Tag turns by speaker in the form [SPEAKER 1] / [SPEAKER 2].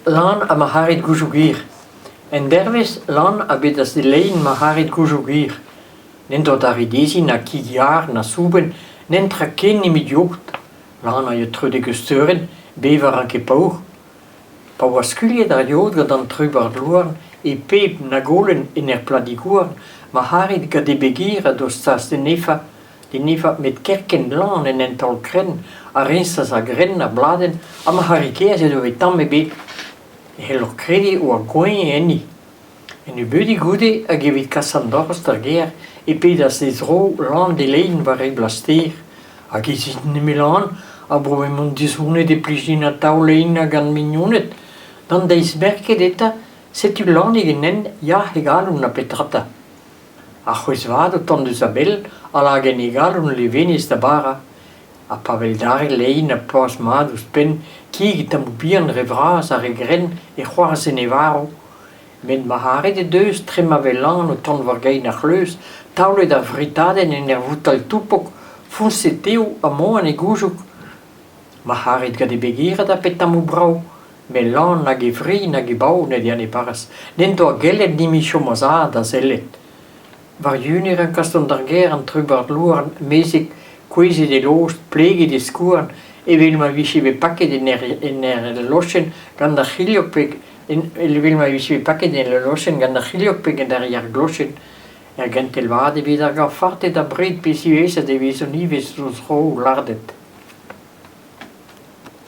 [SPEAKER 1] Lan a ma harit gujugir. En dervis lan a bet as de lein ma harit gujugir. Nen tot aridesi na kigiar na suben, nen traken ni mit jogt. Lan a je trude gesteuren, bever an kepour. Pa waskulje da jodga dan trubar loan, e pep na golen in pladiguan, ma harit ga de begira dos tas de nefa met kerken lan en tal kren, a rinsas a gren a bladen, a ma harikea se dove tamme be, helo credi o a goen eni. En u budi gude a gevit kassandors der ger, e pedas des ro lan de lein var e blaster. A gizit ne melan, a brove mon disune de plijin a taulein a gan mignonet, dan deis merke deta, setu lan egen ja egal una petrata. A c'hwezvado tan deus a bell, a lagen egal un levenis da bara, a pavel dare lein a pas madous pen, kigit am bihan revras a regren e c'hoaras en evaro. Met ma hare de deus trema velan o tan vargein a c'hleus, taulet ar vritaden en voutal tupok, fonse teo a moan e goujouk. Ma hare ga de begira da petam o brau, me lan nag e vri nag e bau ne dian e paras, nento a gelet nimi chomazad a zellet. Var junior an kaston dar ger an trubard loan, mesik kwezi de loost, plege de skuan, e vil ma visi ve paket en loschen gant da chiliopeg, vil ma visi ve paket en loschen gant da chiliopeg en dar jar gloschen, gant el vade vid ar gant farte da bret pesi vesa de viso nives ros ro lardet.